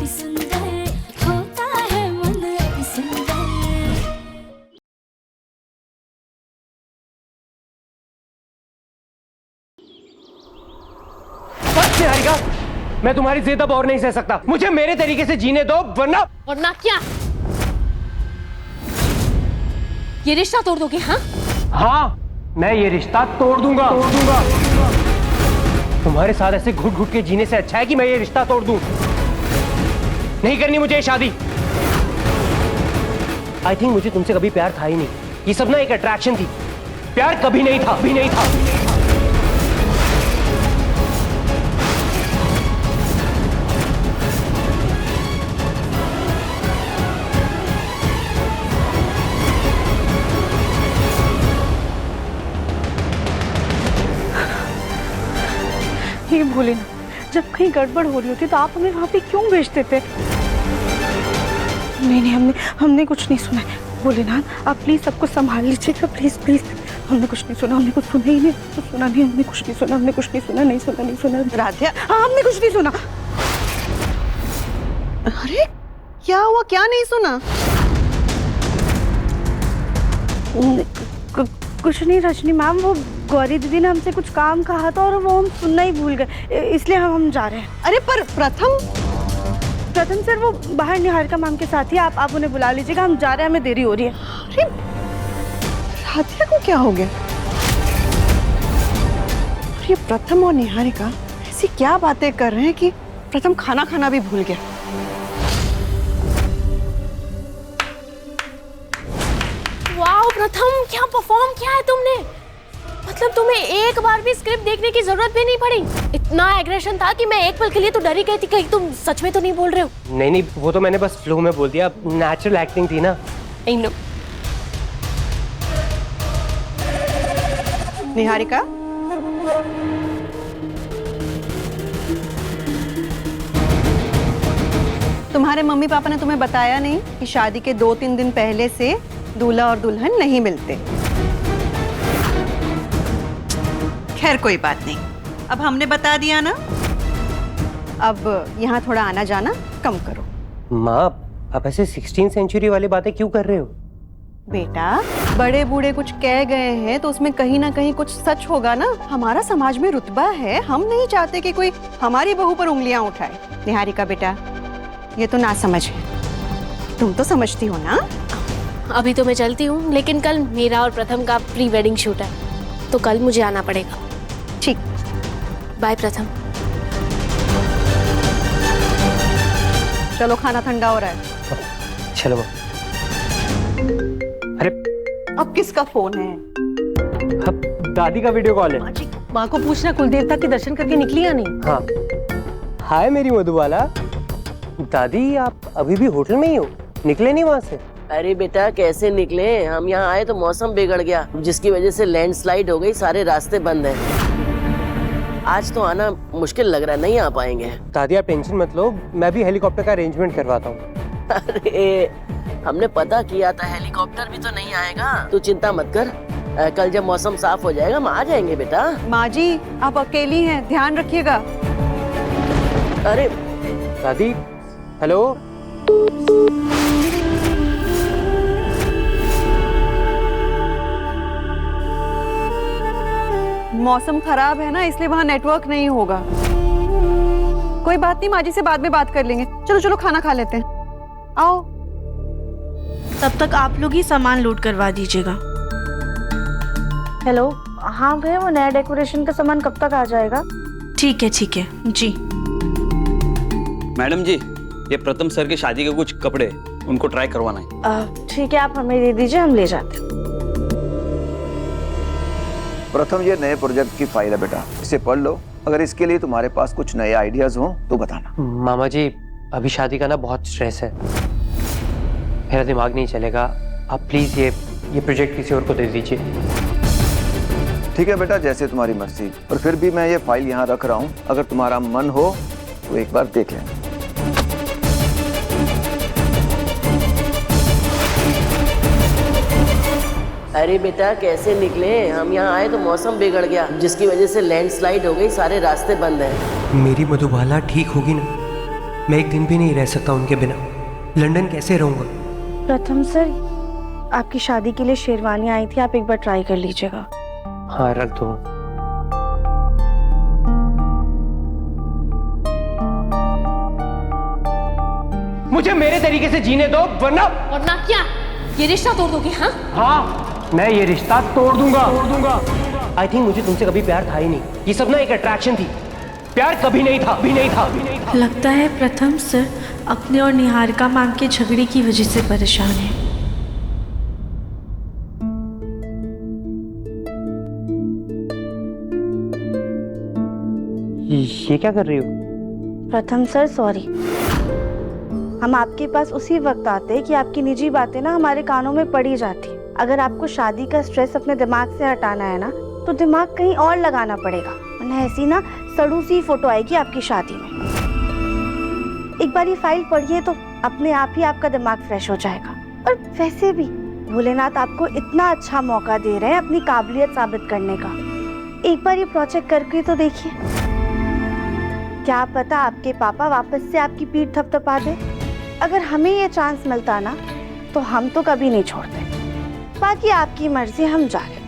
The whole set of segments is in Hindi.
अति सुंदर, होता है मन अति सुंदर। बस निहारिका, मैं तुम्हारी जिद अब और नहीं सह सकता। मुझे मेरे तरीके से जीने दो, वरना क्या ये रिश्ता तोड़ दोगे? हाँ, मैं ये रिश्ता तोड़ दूंगा। तुम्हारे साथ ऐसे घुट घुट के जीने से अच्छा है कि मैं ये रिश्ता तोड़ दूं। नहीं करनी मुझे ये शादी। आई थिंक मुझे तुमसे कभी प्यार था ही नहीं। ये सब ना एक अट्रैक्शन थी, प्यार कभी नहीं था, भी नहीं था। ये भूले ना, जब कहीं गड़बड़ हो रही होती तो आप हमें वहाँ पे क्यों भेजते थे? नहीं, हमने कुछ नहीं सुना है। भोलेनाथ, आप प्लीज सबको संभाल लीजिएगा, प्लीज प्लीज। हमने कुछ नहीं सुना, हमने कुछ सुना ही नहीं, कुछ सुना नहीं, हमने कुछ नहीं सुना, हमने कुछ नहीं सुना, नहीं सुना। राध्या, हाँ, हमने कुछ नहीं सुना। अरे क्या हुआ, क्या नहीं सुना? कुछ नहीं रजनी मैम, वो गौरी दीदी ने हमसे कुछ काम कहा था और वो हम सुनना ही भूल गए, इसलिए हम जा रहे हैं। अरे पर प्रथम सर वो बाहर निहारिका मैम के साथ ही, आप उन्हें बुला लीजिएगा, हम जा रहे हैं, हमें देरी हो रही है। अरे राधिका को क्या हो गया? और ये प्रथम और निहारिका ऐसी क्या बातें कर रहे हैं कि प्रथम खाना खाना भी भूल गया। वाओ प्रथम, क्या परफॉर्म किया है तुमने। मतलब तुम्हें एक बार भी स्क्रिप्ट देखने की जरूरत भी नहीं पड़ी। इतना एग्रेशन था कि मैं एक पल के लिए तो डर ही गई थी, कहीं तुम सच में तो नहीं बोल रहे हो। नहीं, वो तो मैंने बस फ्लो में बोल दिया, नेचुरल एक्टिंग थी ना। I know. निहारिका, तुम्हारे मम्मी पापा ने तुम्हें बताया नहीं कि शादी के 2-3 दिन पहले से दूल्हा और दुल्हन नहीं मिलते? खैर कोई बात नहीं, अब हमने बता दिया ना, अब यहाँ थोड़ा आना जाना कम करो। माँ, आप ऐसे 16th सेंचुरी वाली बातें क्यों कर रहे हो? बेटा, बड़े बूढ़े कुछ कह गए हैं तो उसमें कहीं ना कहीं कुछ सच होगा ना। हमारा समाज में रुतबा है, हम नहीं चाहते कि कोई हमारी बहू पर उंगलियां उठाए। निहारिका बेटा, ये तो ना समझ है, तुम तो समझती हो ना। अभी तो मैं चलती हूँ, लेकिन कल मेरा और प्रथम का प्री वेडिंग शूट है, तो कल मुझे आना पड़ेगा। ठीक, बाय प्रथम। चलो, खाना ठंडा हो रहा है। चलो। अरे अब किसका फोन है? अब दादी का वीडियो कॉल है। माँ को पूछना कुलदेवता के दर्शन करके निकली या नहीं। हाँ, हाय मेरी मधुबाला। दादी, आप अभी भी होटल में ही हो, निकले नहीं वहाँ से? अरे बेटा, कैसे निकले? हम यहाँ आए तो मौसम बिगड़ गया, जिसकी वजह से लैंडस्लाइड हो गई, सारे रास्ते बंद हैं। आज तो आना मुश्किल लग रहा है, नहीं आ पाएंगे। दादी आप टेंशन मत लो, मैं भी हेलीकॉप्टर का अरेंजमेंट करवाता हूँ। अरे हमने पता किया था, हेलीकॉप्टर भी तो नहीं आएगा, तू चिंता मत कर। कल जब मौसम साफ हो जाएगा हम आ जाएंगे बेटा। माँ जी, आप अकेली हैं, ध्यान रखिएगा। अरे दादी, हेलो। मौसम खराब है ना, इसलिए वहाँ नेटवर्क नहीं होगा। कोई बात नहीं, माँ जी से बाद में बात कर लेंगे। चलो चलो, खाना खा लेते हैं, आओ। तब तक आप लोग ही सामान लोड करवा दीजिएगा। हेलो, हाँ भैया, वो नया डेकोरेशन का सामान कब तक आ जाएगा? ठीक है जी। मैडम जी, ये प्रथम सर की शादी के कुछ कपड़े, उनको ट्राई करवाना है। ठीक है, आप हमें दे दीजिए, हम ले जाते हैं। प्रथम, ये नए प्रोजेक्ट की फाइल है बेटा, इसे पढ़ लो। अगर इसके लिए तुम्हारे पास कुछ नए आइडियाज हो तो बताना। मामा जी, अभी शादी का ना बहुत स्ट्रेस है, मेरा दिमाग नहीं चलेगा। आप प्लीज ये प्रोजेक्ट किसी और को दे दीजिए। ठीक है बेटा, जैसे तुम्हारी मर्जी। और फिर भी मैं ये फाइल यहाँ रख रहा हूँ, अगर तुम्हारा मन हो तो एक बार देख लेना। अरे बेटा, कैसे निकले? हम यहाँ आए तो मौसम बिगड़ गया, जिसकी वजह से लैंडस्लाइड हो गई, सारे रास्ते बंद हैं। मेरी मधुबाला ठीक होगी ना? मैं एक दिन भी नहीं रह सकता उनके बिना। लंदन कैसे रहूंगा? प्रथम सर, आपकी शादी के लिए शेरवानी आई थी, आप एक बार ट्राई कर लीजिएगा। हाँ रख दो। मुझे मेरे तरीके से जीने दो, वरना क्या ये रिश्ता तोड़ दोगे? हाँ हाँ, मैं ये रिश्ता तोड़ दूंगा। आई थिंक मुझे तुमसे कभी प्यार था ही नहीं, ये सब ना एक अट्रैक्शन थी, प्यार कभी नहीं था। लगता है प्रथम सर अपने और निहारिका मैम के झगड़े की वजह से परेशान है। ये क्या कर रही हो? प्रथम सर सॉरी, हम आपके पास उसी वक्त आते कि आपकी निजी बातें ना हमारे कानों में पड़ी जाती। अगर आपको शादी का स्ट्रेस अपने दिमाग से हटाना है ना, तो दिमाग कहीं और लगाना पड़ेगा, वरना ऐसी ना सड़ू सी फोटो आएगी आपकी शादी में। एक बार ये फाइल पढ़िए तो अपने आप ही आपका दिमाग फ्रेश हो जाएगा। और वैसे भी भोलेनाथ आपको इतना अच्छा मौका दे रहे हैं अपनी काबिलियत साबित करने का। एक बार ये प्रोजेक्ट करके तो देखिए, क्या पता आपके पापा वापस से आपकी पीठ थपथपा दे। अगर हमें ये चांस मिलता ना, तो हम तो कभी नहीं छोड़ते। बाकी आपकी मर्जी, हम जा रहे।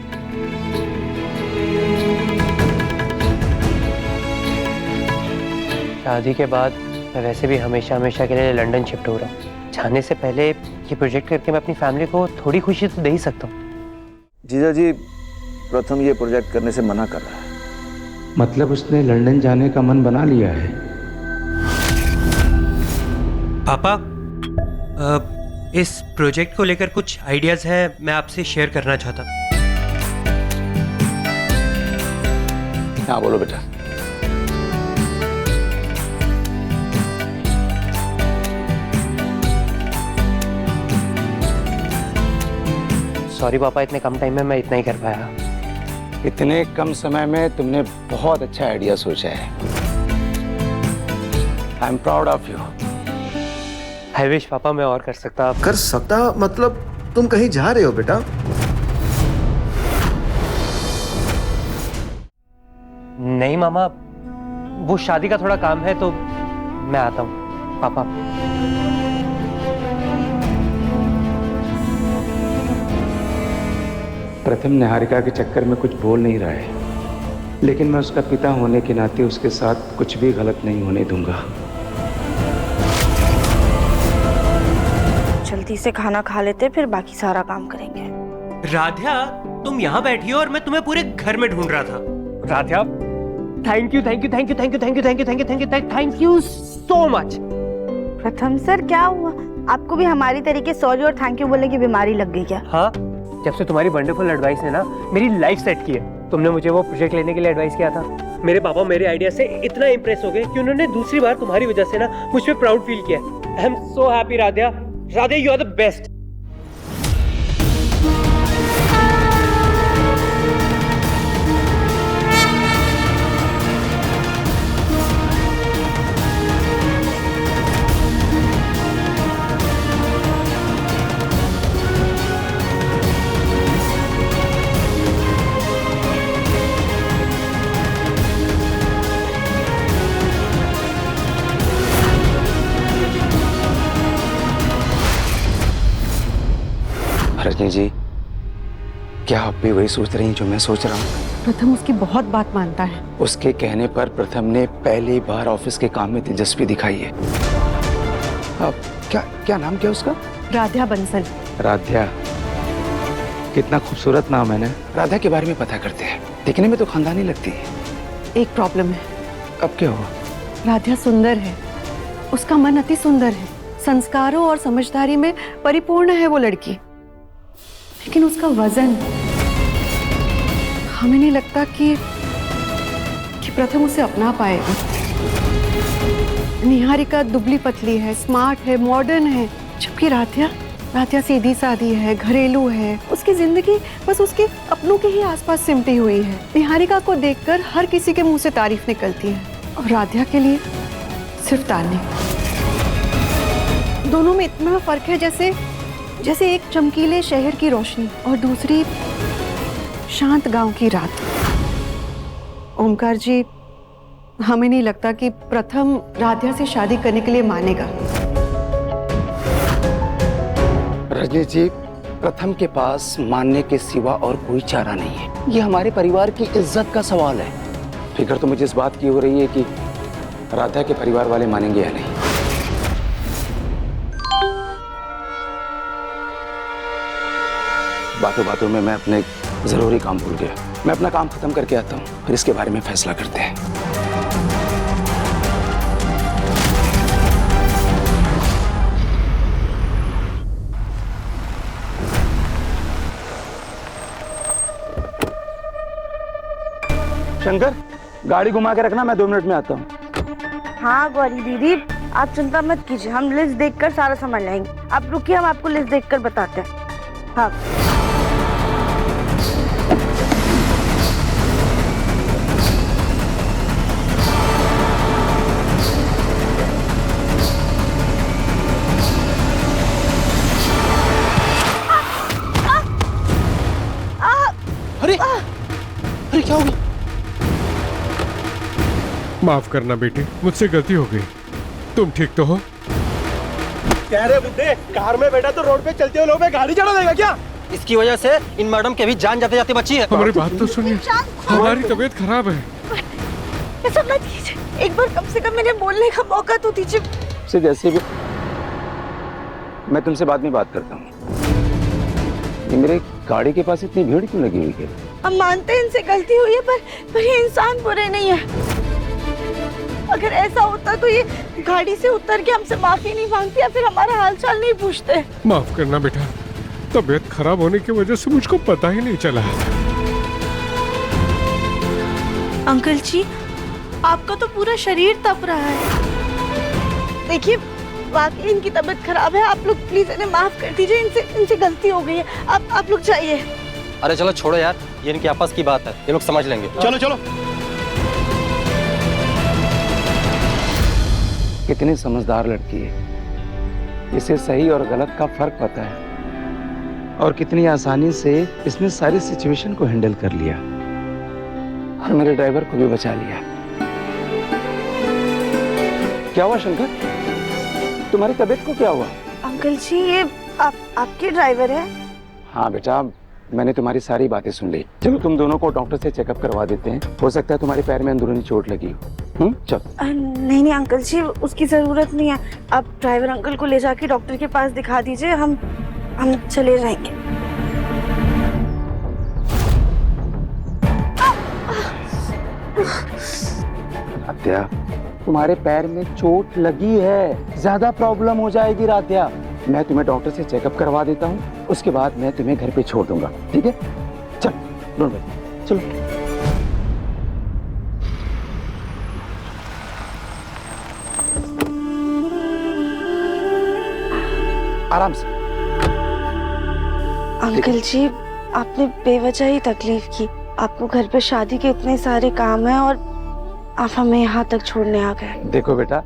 शादी के बाद मैं वैसे भी हमेशा के लिए लंदन शिफ्ट हो रहा हूँ। जाने से पहले ये प्रोजेक्ट करके मैं अपनी फैमिली को थोड़ी खुशी तो दे ही सकता हूँ। जीजा जी, प्रथम ये प्रोजेक्ट करने से मना कर रहा है। मतलब उसने लंदन जाने का मन बना लिया है? पापा, इस प्रोजेक्ट को लेकर कुछ आइडियाज हैं, मैं आपसे शेयर करना चाहता हूँ। हाँ बोलो बेटा। सॉरी पापा, इतने कम टाइम में मैं इतना ही कर पाया। इतने कम समय में तुमने बहुत अच्छा आइडिया सोचा है। I am proud of you. I wish पापा मैं और कर सकता। कर सकता मतलब तुम कहीं जा रहे हो बेटा? नहीं मामा, वो शादी का थोड़ा काम है तो मैं आता हूँ। पापा प्रथम निहारिका के चक्कर में कुछ बोल नहीं रहा है, लेकिन मैं उसका पिता होने के नाते उसके साथ कुछ भी गलत नहीं होने दूंगा। जल्दी से खाना खा लेते, फिर बाकी सारा काम करेंगे। राध्या, तुम यहाँ बैठी हो और मैं तुम्हें पूरे घर में ढूंढ रहा था। Radhya, thank you so much. प्रथम सर, क्या हुआ? आपको भी हमारी तरीके सॉरी और थैंक यू बोलने की बीमारी लग गई क्या? हाँ, जब से तुम्हारी वंडरफुल एडवाइस ने ना मेरी लाइफ सेट की है। तुमने मुझे वो प्रोजेक्ट लेने के लिए एडवाइस किया था। मेरे पापा मेरे आइडिया से इतना इंप्रेस हो गए कि उन्होंने दूसरी बार तुम्हारी वजह से ना मुझ पे प्राउड फील किया। I am so happy Radhya. Radhya, you are the best. Rajni ji, क्या आप भी वही सोच रही हैं जो मैं सोच रहा हूँ? प्रथम उसकी बहुत बात मानता है। उसके कहने पर प्रथम ने पहली बार ऑफिस के काम में दिलचस्पी दिखाई है। अब क्या नाम क्या उसका? राध्या बंसल। राध्या, कितना खूबसूरत नाम है ना। राधा के बारे में पता करते हैं, दिखने में तो खानदानी लगती है। एक प्रॉब्लम है। अब क्या हुआ? राध्या सुंदर है, उसका मन अति सुंदर है, संस्कारों और समझदारी में परिपूर्ण है वो लड़की, लेकिन उसका वजन, हमें नहीं लगता कि प्रथम उसे अपना पाएगा। निहारिका दुबली पतली है, स्मार्ट है, मॉडर्न है, जबकि राध्या सीधी सादी है, घरेलू है। उसकी जिंदगी बस उसके अपनों के ही आसपास सिमटी हुई है। निहारिका को देखकर हर किसी के मुंह से तारीफ निकलती है, और राध्या के लिए सिर्फ ताने। दोनों में इतना फर्क है जैसे एक चमकीले शहर की रोशनी और दूसरी शांत गांव की रात। ओमकार जी, हमें नहीं लगता कि प्रथम राध्या से शादी करने के लिए मानेगा। रजनी जी, प्रथम के पास मानने के सिवा और कोई चारा नहीं है। ये हमारे परिवार की इज्जत का सवाल है। फिक्र तो मुझे इस बात की हो रही है कि राधा के परिवार वाले मानेंगे या नहीं। बातों बातों में मैं अपने जरूरी काम भूल गया। मैं अपना काम खत्म करके आता हूँ, फिर इसके बारे में फैसला करते हैं। शंकर, गाड़ी घुमा के रखना, मैं 2 मिनट में आता हूँ। हाँ गौरी दीदी, आप चिंता मत कीजिए, हम लिस्ट देखकर सारा सामान लाएंगे। आप रुकिए, हम आपको लिस्ट देखकर बताते हैं। हाँ अरे क्या हो गया? माफ करना बेटे, मुझसे गलती हो गई। तुम ठीक तो हो? कह रहे बुड्ढे, कार में बैठा तो रोड पे चलते हुए लोगों पे गाड़ी चढ़ा देगा क्या? इसकी वजह से इन मैडम के भी जान जाते जाते बची है। हमारी बात तो सुनिए, हमारी तबीयत खराब है। ऐसा मत कीजिए, एक बार कम से कम मेरे बोलने का मौका तो दीजिए। से जैसे भी मैं तुमसे बाद में बात करता हूँ। ये मेरे गाड़ी के पास इतनी भीड़ क्यों लगी हुई है? हम मानते हैं इनसे गलती हुई है, पर ये इंसान बुरे नहीं है। अगर ऐसा होता तो ये गाड़ी से उतर के हमसे माफी नहीं मांगते या फिर हमारा हालचाल नहीं पूछते। माफ करना बेटा, तबीयत खराब होने की वजह से मुझको पता ही नहीं चला। अंकल जी, आपका तो पूरा शरीर तप रहा है। देखिए, वाकई इनकी तबीयत खराब है। आप लोग प्लीज इन्हें माफ कर दीजिए, इनसे गलती हो गई है। आप लोग जाइए। अरे चलो छोड़ो यार, ये इनकी आपस की बात है, ये लोग समझ लेंगे। चलो चलो। कितनी समझदार लड़की है, इसे सही और गलत का फर्क पता है और कितनी आसानी से इसने सारी सिचुएशन को हैंडल कर लिया और मेरे ड्राइवर को भी बचा लिया। क्या हुआ शंकर, तुम्हारी तबीयत को क्या हुआ? अंकल जी, ये आपके ड्राइवर है? हाँ बेटा, मैंने तुम्हारी सारी बातें सुन ली। चलो तुम दोनों को डॉक्टर से चेकअप करवा देते हैं, हो सकता है तुम्हारे पैर में अंदरूनी चोट लगी हो। चल। नहीं अंकल जी, उसकी जरूरत नहीं है। आप ड्राइवर अंकल को ले जाके डॉक्टर के पास दिखा दीजिए, हम चले जाएंगे। राध्या, तुम्हारे पैर में चोट लगी है, ज्यादा प्रॉब्लम हो जाएगी राध्या। मैं तुम्हें डॉक्टर से चेकअप करवा देता हूँ, उसके बाद मैं तुम्हें घर पे छोड़ दूंगा, ठीक है? चल, चलो। आराम से। अंकल जी, आपने बेवजह ही तकलीफ की। आपको घर पे शादी के इतने सारे काम हैं और आप हमें यहाँ तक छोड़ने आ गए। देखो बेटा,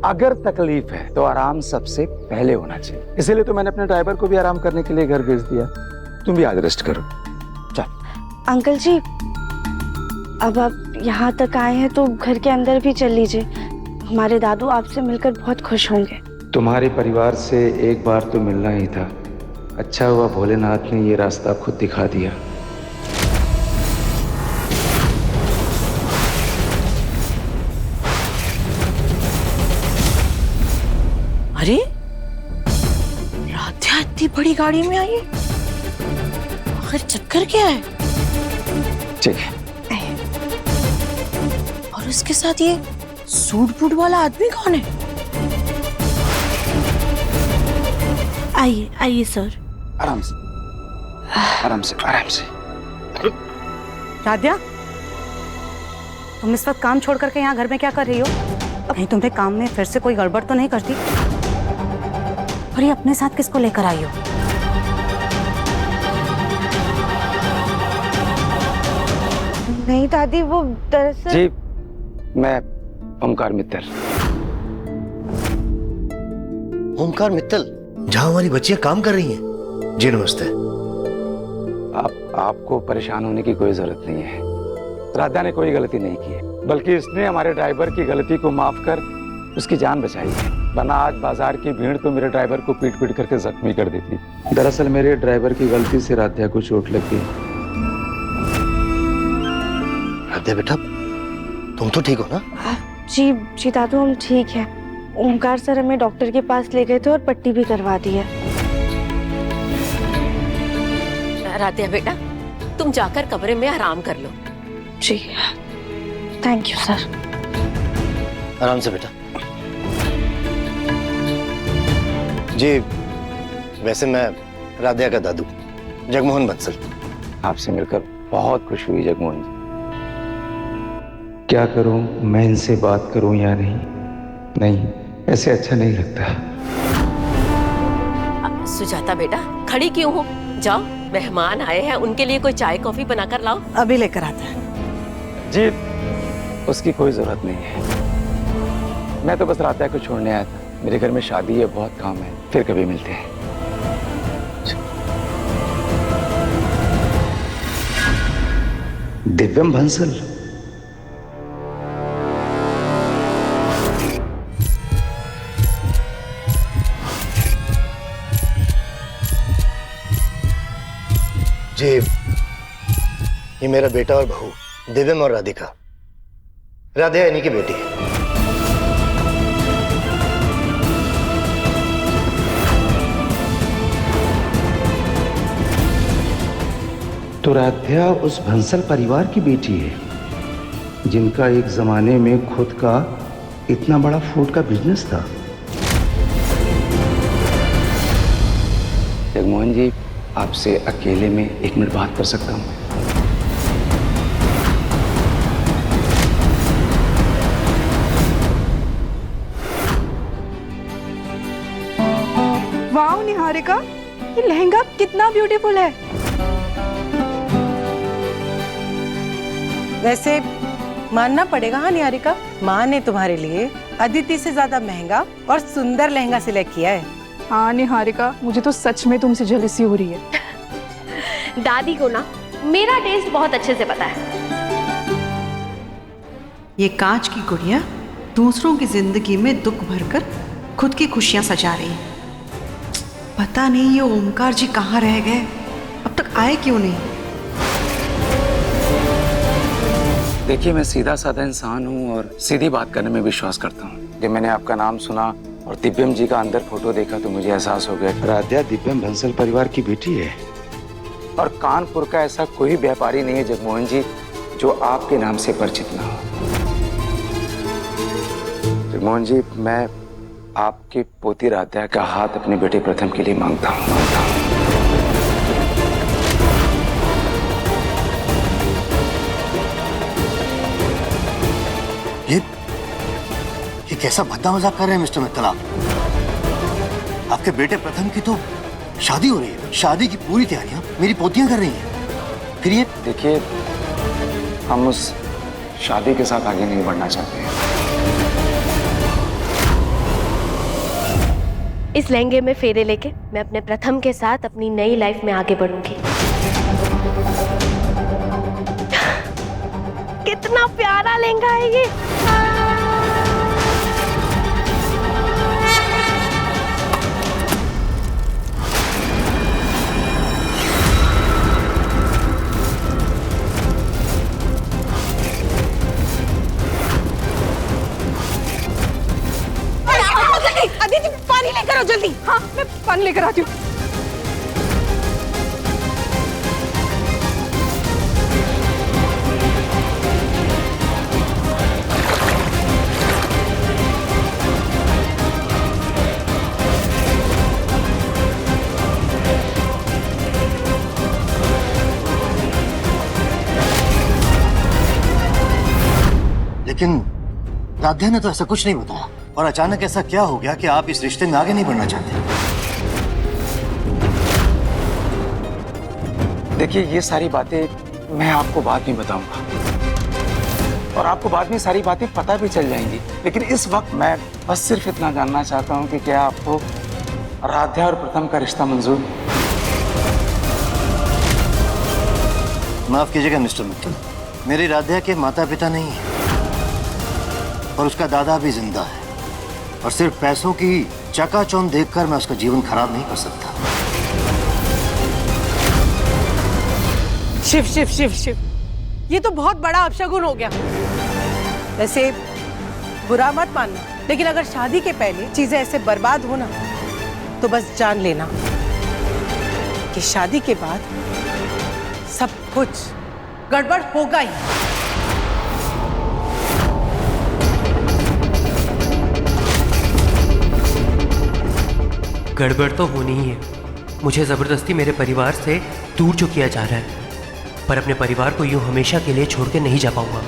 अगर तकलीफ है तो आराम सबसे पहले होना चाहिए, इसीलिए तो मैंने अपने ड्राइवर को भी आराम करने के लिए घर भेज दिया। तुम भी आज रेस्ट करो। चल। अंकल जी, अब आप यहाँ तक आए हैं तो घर के अंदर भी चल लीजिए। हमारे दादू आपसे मिलकर बहुत खुश होंगे। तुम्हारे परिवार से एक बार तो मिलना ही था। अच्छा हुआ भोलेनाथ ने ये रास्ता खुद दिखा दिया। अरे राध्या इतनी बड़ी गाड़ी में आई है, आखिर चक्कर क्या है? ठीक है। और उसके साथ ये सूट बूट वाला आदमी कौन है? आइए आइए सर। आराम से, आराम से, आराम से। राध्या, तुम इस वक्त काम छोड़ करके यहाँ घर में क्या कर रही हो? कहीं तुम्हें काम में फिर से कोई गड़बड़ तो नहीं करती? और ये अपने साथ किसको लेकर आई हो? नहीं दादी, वो दरअसल। जी, मैं ओमकार मित्तल। ओमकार मित्तल, जहाँ हमारी बच्चियां काम कर रही हैं। जी नमस्ते। आपको परेशान होने की कोई जरूरत नहीं है। राधा ने कोई गलती नहीं की है। बल्कि इसने हमारे ड्राइवर की गलती को माफ कर उसकी जान बचाई है, वरना आज बाजार की भीड़ तो मेरे ड्राइवर को पीट पीट करके जख्मी कर देती। दरअसल मेरे ड्राइवर की गलती से राध्या को चोट लग गई। राध्या बेटा, तुम तो ठीक हो ना? जी दादू, हम ठीक है। ओमकार सर हमें डॉक्टर के पास ले गए थे और पट्टी भी करवा दी है। राध्या बेटा, तुम जाकर कमरे में आराम कर लो। जी थैंक यू सर। आराम से बेटा। जी, वैसे मैं राध्या का दादू जगमोहन बंसल। आपसे मिलकर बहुत खुश हुई जगमोहन जी। क्या करूं, मैं इनसे बात करूं या नहीं? नहीं, ऐसे अच्छा नहीं लगता। सुजाता बेटा, खड़ी क्यों हो? जाओ, मेहमान आए हैं, उनके लिए कोई चाय कॉफी बनाकर लाओ। अभी लेकर आते हैं। जी, उसकी कोई जरूरत नहीं है। मैं तो बस राध्या को छोड़ने आया था। मेरे घर में शादी है, बहुत काम है, फिर कभी मिलते हैं। दिव्यम बंसल, जी ये मेरा बेटा और बहू दिव्यम और राधिका। राधिका इन्हीं की बेटी है। तो राध्या उस भंसल परिवार की बेटी है जिनका एक जमाने में खुद का इतना बड़ा फूड का बिजनेस था। जगमोहन जी, आपसे अकेले में 1 मिनट बात कर सकता हूँ? वाह निहारिका, ये लहंगा कितना ब्यूटीफुल है। वैसे मानना पड़ेगा हाँ निहारिका, माँ ने तुम्हारे लिए अदिति से ज्यादा महंगा और सुंदर लहंगा सिलेक्ट किया है। हाँ निहारिका, मुझे तो सच में तुमसे जेलसी हो रही है। दादी को ना मेरा टेस्ट बहुत अच्छे से पता है। ये कांच की गुड़िया दूसरों की जिंदगी में दुख भरकर खुद की खुशियां सजा रही है। पता नहीं ये ओमकार जी कहाँ रह गए, अब तक आए क्यों नहीं? देखिए, मैं सीधा साधा इंसान हूँ और सीधी बात करने में विश्वास करता हूँ। जब मैंने आपका नाम सुना और दिव्यम जी का अंदर फोटो देखा तो मुझे एहसास हो गया राध्या दिव्यम बंसल परिवार की बेटी है। और कानपुर का ऐसा कोई व्यापारी नहीं है जगमोहन जी जो आपके नाम से परिचित ना हो। जगमोहन जी, मैं आपकी पोती राध्या का हाथ अपने बेटे प्रथम के लिए मांगता हूँ। ये कैसा भद्दा मजाक कर रहे हैं मिस्टर मित्तल आप? आपके बेटे प्रथम की तो शादी हो रही है, शादी की पूरी तैयारियां मेरी पोतियां कर रही हैं। फिर ये देखिए, हम उस शादी के साथ आगे नहीं बढ़ना चाहते हैं। इस लहंगे में फेरे लेके मैं अपने प्रथम के साथ अपनी नई लाइफ में आगे बढ़ूंगी। कितना प्यारा लहंगा है ये। अदिति, पानी लेकर आओ जल्दी। हाँ, मैं पानी लेकर आती हूँ। लेकिन राध्या ने तो ऐसा कुछ नहीं बताया, और अचानक ऐसा क्या हो गया कि आप इस रिश्ते में आगे नहीं बढ़ना चाहते? देखिए, ये सारी बातें मैं आपको बाद में बताऊंगा और आपको बाद में सारी बातें पता भी चल जाएंगी। लेकिन इस वक्त मैं बस सिर्फ इतना जानना चाहता हूं कि क्या आपको राध्या और प्रथम का रिश्ता मंजूर? माफ कीजिएगा मिस्टर मित्तल, मेरी राध्या के माता पिता नहीं है। और उसका दादा भी जिंदा है, और सिर्फ पैसों की चकाचौंध देखकर मैं उसका जीवन खराब नहीं कर सकता। शिव शिव शिव शिव, ये तो बहुत बड़ा अपशगुन हो गया। वैसे बुरा मत मानना, लेकिन अगर शादी के पहले चीजें ऐसे बर्बाद हो ना, तो बस जान लेना कि शादी के बाद सब कुछ गड़बड़ होगा ही। गड़बड़ तो होनी ही है। मुझे जबरदस्ती मेरे परिवार से दूर जो किया जा रहा है, पर अपने परिवार को यूं हमेशा के लिए छोड़ के नहीं जा पाऊंगा।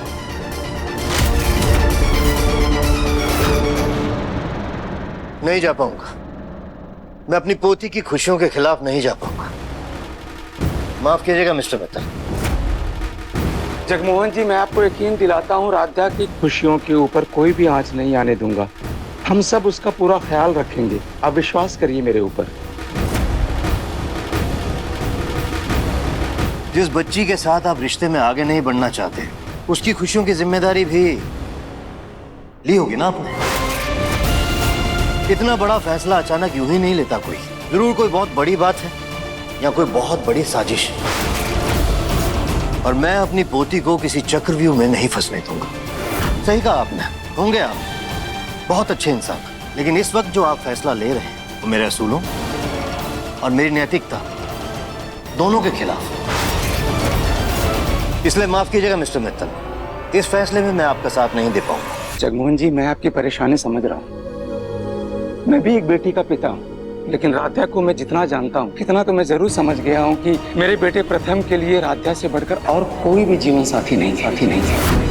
नहीं जा पाऊंगा। मैं अपनी पोती की खुशियों के खिलाफ नहीं जा पाऊंगा। माफ कीजिएगा मिस्टर मित्तल। जगमोहन जी, मैं आपको यकीन दिलाता हूँ, राधा की खुशियों के ऊपर कोई भी आंच नहीं आने दूंगा। हम सब उसका पूरा ख्याल रखेंगे, आप विश्वास करिए मेरे ऊपर। जिस बच्ची के साथ आप रिश्ते में आगे नहीं बढ़ना चाहते, उसकी खुशियों की जिम्मेदारी भी ली होगी ना आपने। इतना बड़ा फैसला अचानक यूं ही नहीं लेता कोई। जरूर कोई बहुत बड़ी बात है या कोई बहुत बड़ी साजिश, और मैं अपनी पोती को किसी चक्रव्यूह में नहीं फंसने दूंगा। सही कहा आपने, होंगे आप बहुत अच्छे इंसान, लेकिन इस वक्त जो आप फैसला ले रहे हैं वो मेरे असूलों और मेरी नैतिकता दोनों के खिलाफ। इसलिए माफ कीजिएगा मिस्टर मित्तल, इस फैसले में मैं आपका साथ नहीं दे पाऊंगा। जगमोहन जी, मैं आपकी परेशानी समझ रहा हूँ। मैं भी एक बेटी का पिता हूँ, लेकिन राधा को मैं जितना जानता हूँ, इतना तो मैं जरूर समझ गया हूँ कि मेरे बेटे प्रथम के लिए राधा से बढ़कर और कोई भी जीवन साथी नहीं है।